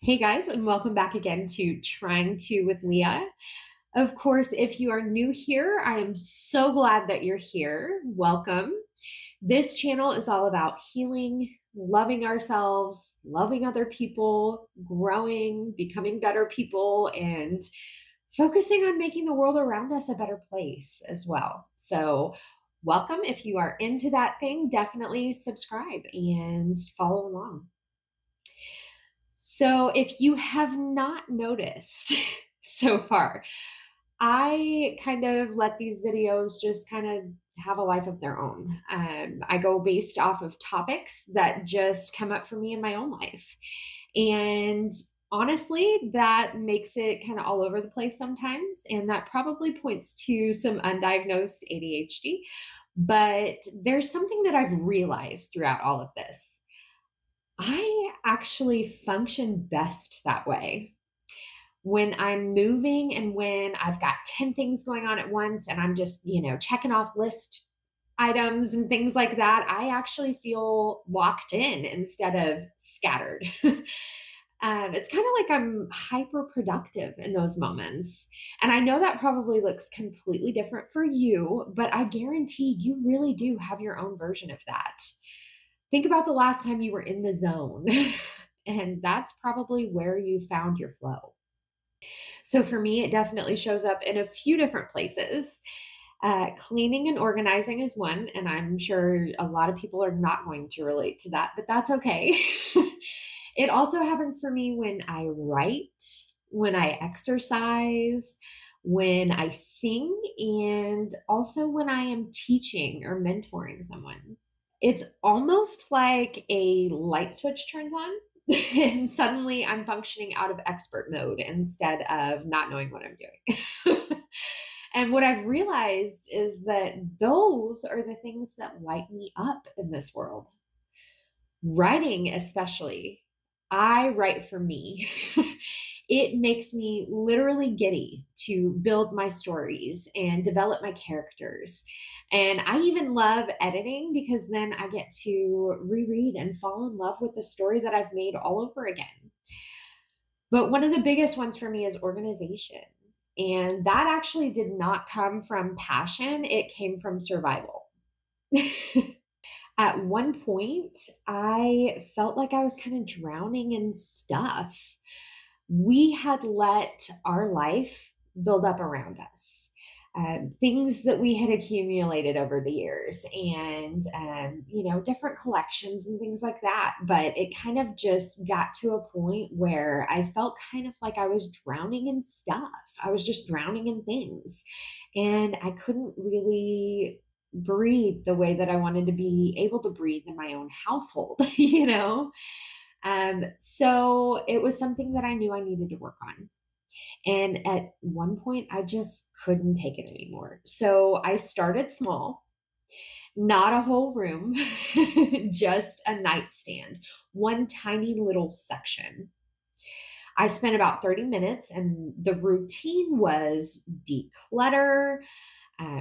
Hey guys, and welcome back again to Trying to with Leah. Of course, if you are new here, I am so glad that you're here. Welcome. This channel is all about healing, loving ourselves, loving other people, growing, becoming better people, and focusing on making the world around us a better place as well. So, welcome. If you are into that thing, definitely subscribe and follow along. So, if you have not noticed so far, I kind of let these videos just kind of have a life of their own. I go based off of topics that just come up for me in my own life. And honestly, that makes it kind of all over the place sometimes. And that probably points to some undiagnosed ADHD. But there's something that I've realized throughout all of this. I actually function best that way. When I'm moving and when I've got 10 things going on at once and I'm just, checking off list items and things like that, I actually feel locked in instead of scattered. It's kind of like I'm hyper productive in those moments. And I know that probably looks completely different for you, but I guarantee you really do have your own version of that. Think about the last time you were in the zone, and that's probably where you found your flow. So for me, it definitely shows up in a few different places. Cleaning and organizing is one, and I'm sure a lot of people are not going to relate to that, but that's okay. It also happens for me when I write, when I exercise, when I sing, and also when I am teaching or mentoring someone. It's almost like a light switch turns on and suddenly I'm functioning out of expert mode instead of not knowing what I'm doing. And what I've realized is that those are the things that light me up in this world. Writing, especially, I write for me. It makes me literally giddy to build my stories and develop my characters. And I even love editing because then I get to reread and fall in love with the story that I've made all over again. But one of the biggest ones for me is organization. And that actually did not come from passion, it came from survival. At one point, I felt like I was kind of drowning in stuff. We had let our life build up around us. Things that we had accumulated over the years and different collections and things like that, but it kind of just got to a point where I felt kind of like I was drowning in stuff. I was just drowning in things and I couldn't really breathe the way that I wanted to be able to breathe in my own household. So it was something that I knew I needed to work on. And at one point, I just couldn't take it anymore. So I started small, not a whole room, just a nightstand, one tiny little section. I spent about 30 minutes, and the routine was declutter,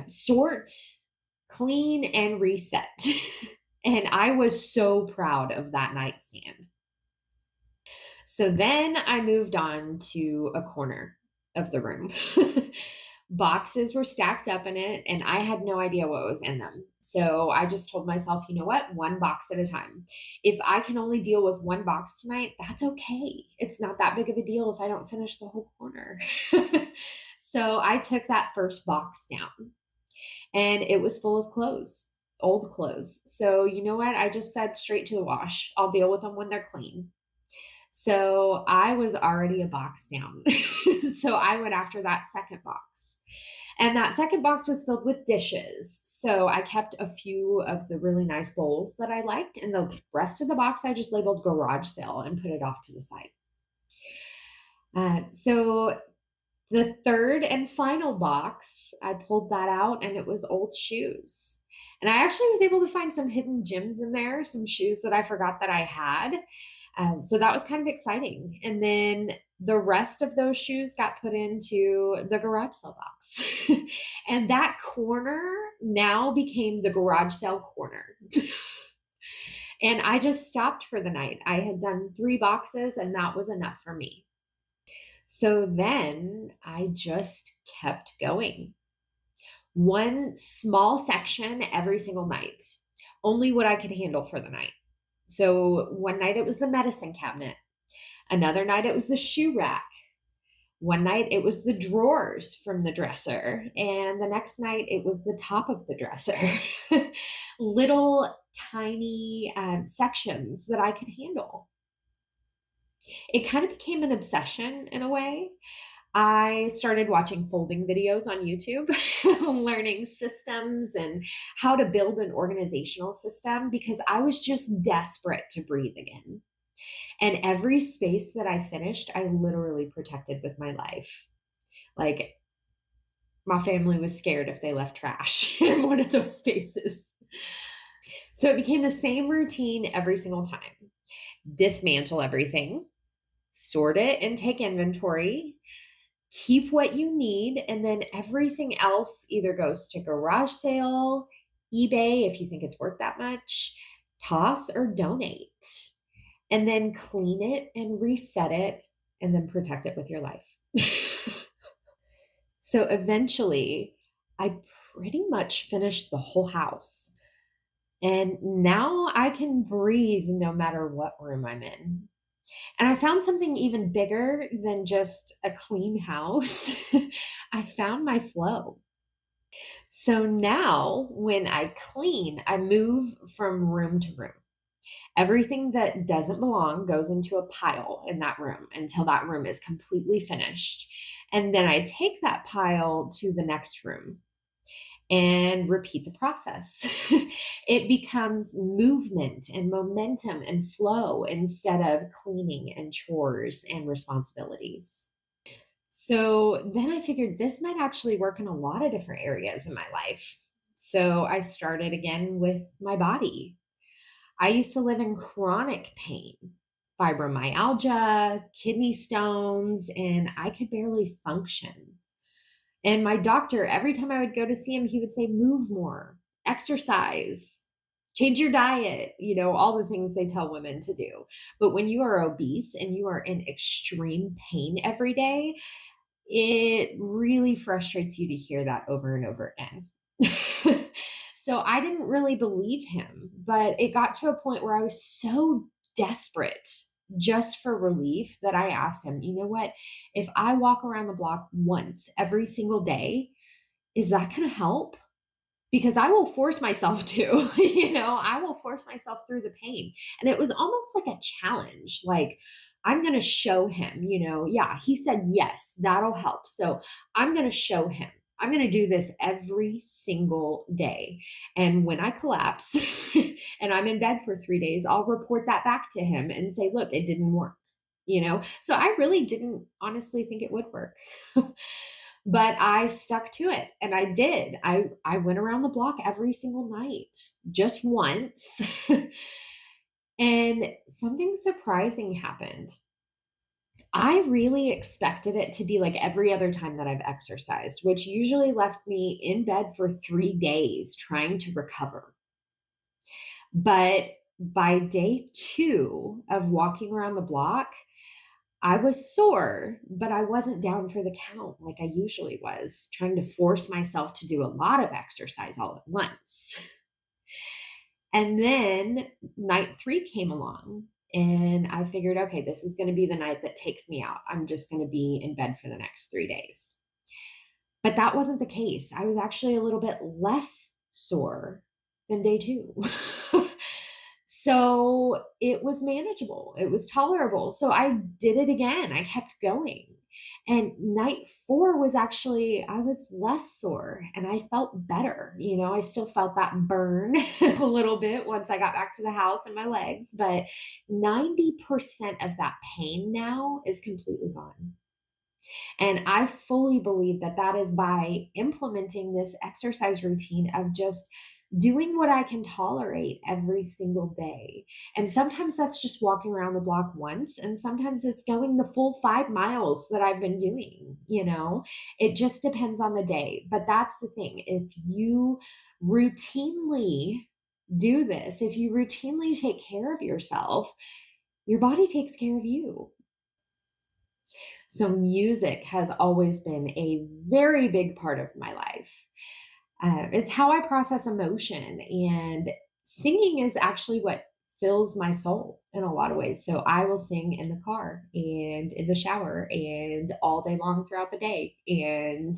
sort, clean, and reset. And I was so proud of that nightstand. So then I moved on to a corner of the room. Boxes were stacked up in it, and I had no idea what was in them. So I just told myself, you know what? One box at a time. If I can only deal with one box tonight, that's okay. It's not that big of a deal if I don't finish the whole corner. So I took that first box down, and it was full of clothes, old clothes. So you know what? I just said straight to the wash. I'll deal with them when they're clean. So I was already a box down. So I went after that second box. And that second box was filled with dishes. So I kept a few of the really nice bowls that I liked. And the rest of the box, I just labeled garage sale and put it off to the side. So the third and final box, I pulled that out and it was old shoes. And I actually was able to find some hidden gems in there, some shoes that I forgot that I had. So that was kind of exciting. And then the rest of those shoes got put into the garage sale box. And that corner now became the garage sale corner. And I just stopped for the night. I had done 3 boxes and that was enough for me. So then I just kept going. One small section every single night, only what I could handle for the night. So one night it was the medicine cabinet. Another night it was the shoe rack. One night it was the drawers from the dresser. And the next night it was the top of the dresser. Little tiny sections that I could handle. It kind of became an obsession in a way. I started watching folding videos on YouTube, learning systems and how to build an organizational system because I was just desperate to breathe again. And every space that I finished, I literally protected with my life. Like my family was scared if they left trash in one of those spaces. So it became the same routine every single time. Dismantle everything, sort it and take inventory, keep what you need, and then everything else either goes to garage sale, eBay if you think it's worth that much, toss or donate, and then clean it and reset it and then protect it with your life. So eventually, I pretty much finished the whole house. And now I can breathe no matter what room I'm in. And I found something even bigger than just a clean house. I found my flow. So now when I clean, I move from room to room. Everything that doesn't belong goes into a pile in that room until that room is completely finished. And then I take that pile to the next room and repeat the process. It becomes movement and momentum and flow instead of cleaning and chores and responsibilities. So then I figured this might actually work in a lot of different areas in my life. So I started again with my body. I used to live in chronic pain, fibromyalgia, kidney stones, and I could barely function. And my doctor, every time I would go to see him, he would say, move more, exercise, change your diet, all the things they tell women to do. But when you are obese and you are in extreme pain every day, it really frustrates you to hear that over and over again. So I didn't really believe him, but it got to a point where I was so desperate just for relief that I asked him, you know what? If I walk around the block once every single day, is that going to help? Because I will force myself to, I will force myself through the pain. And it was almost like a challenge. Like, I'm going to show him, yeah, he said, yes, that'll help. So I'm going to show him. I'm going to do this every single day. And when I collapse and I'm in bed for 3 days, I'll report that back to him and say, look, it didn't work, So I really didn't honestly think it would work. But I stuck to it and I did. I went around the block every single night, just once. And something surprising happened. I really expected it to be like every other time that I've exercised, which usually left me in bed for 3 days trying to recover. But by day 2 of walking around the block, I was sore, but I wasn't down for the count like I usually was, trying to force myself to do a lot of exercise all at once. And then night 3 came along and I figured, okay, this is going to be the night that takes me out. I'm just going to be in bed for the next 3 days. But that wasn't the case. I was actually a little bit less sore than day 2. So it was manageable. It was tolerable. So I did it again. I kept going. And night 4 was actually, I was less sore and I felt better. I still felt that burn a little bit once I got back to the house and my legs, but 90% of that pain now is completely gone. And I fully believe that that is by implementing this exercise routine of just doing what I can tolerate every single day. And sometimes that's just walking around the block once, and sometimes it's going the full 5 miles that I've been doing, It just depends on the day. But that's the thing. If you routinely do this, if you routinely take care of yourself, your body takes care of you. So, music has always been a very big part of my life. It's how I process emotion, and singing is actually what fills my soul in a lot of ways. So, I will sing in the car and in the shower and all day long throughout the day, and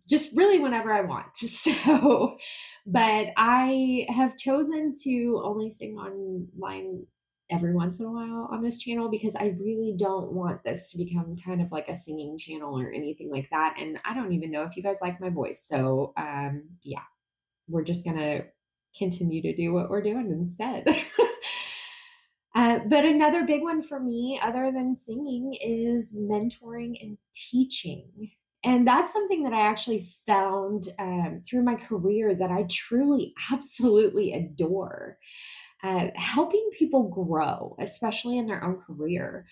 just really whenever I want. So, but I have chosen to only sing online every once in a while on this channel because I really don't want this to become kind of like a singing channel or anything like that. And I don't even know if you guys like my voice. So, yeah, we're just going to continue to do what we're doing instead. But another big one for me, other than singing, is mentoring and teaching. And that's something that I actually found through my career that I truly, absolutely adore. Helping people grow, especially in their own career.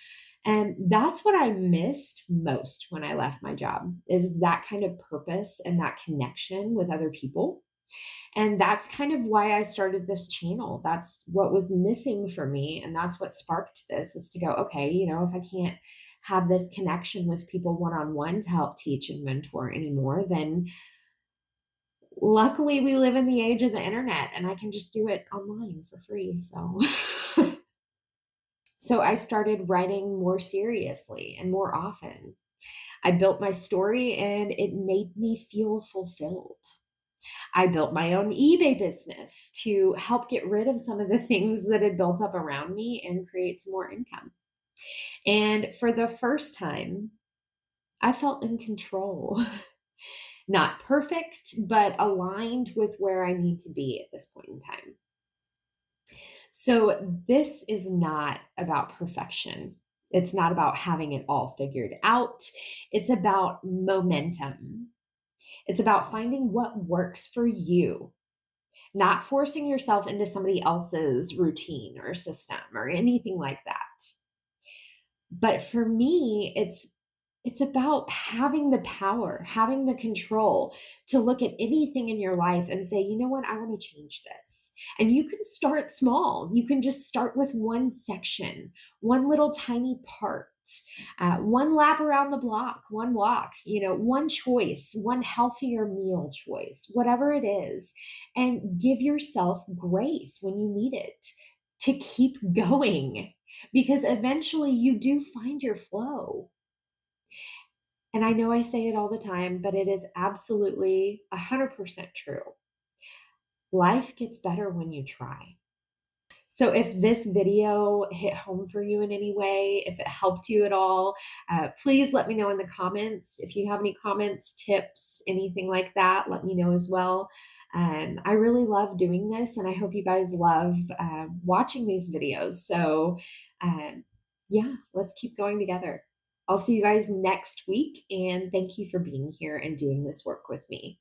And that's what I missed most when I left my job, is that kind of purpose and that connection with other people. And that's kind of why I started this channel. That's what was missing for me. And that's what sparked this, is to go, okay, if I can't have this connection with people one on one to help teach and mentor anymore, then luckily we live in the age of the internet and I can just do it online for free. So, so I started writing more seriously and more often. I built my story and it made me feel fulfilled. I built my own eBay business to help get rid of some of the things that had built up around me and create some more income. And for the first time, I felt in control. Not perfect, but aligned with where I need to be at this point in time. So, this is not about perfection. It's not about having it all figured out. It's about momentum. It's about finding what works for you, not forcing yourself into somebody else's routine or system or anything like that. But for me, it's about having the power, having the control to look at anything in your life and say, you know what, I want to change this. And you can start small. You can just start with one section, one little tiny part, one lap around the block, one walk, one choice, one healthier meal choice, whatever it is. And give yourself grace when you need it to keep going, because eventually you do find your flow. And I know I say it all the time, but it is absolutely 100% true. Life gets better when you try. So if this video hit home for you in any way, if it helped you at all, please let me know in the comments. If you have any comments, tips, anything like that, let me know as well. I really love doing this, and I hope you guys love watching these videos. So yeah, let's keep going together. I'll see you guys next week, and thank you for being here and doing this work with me.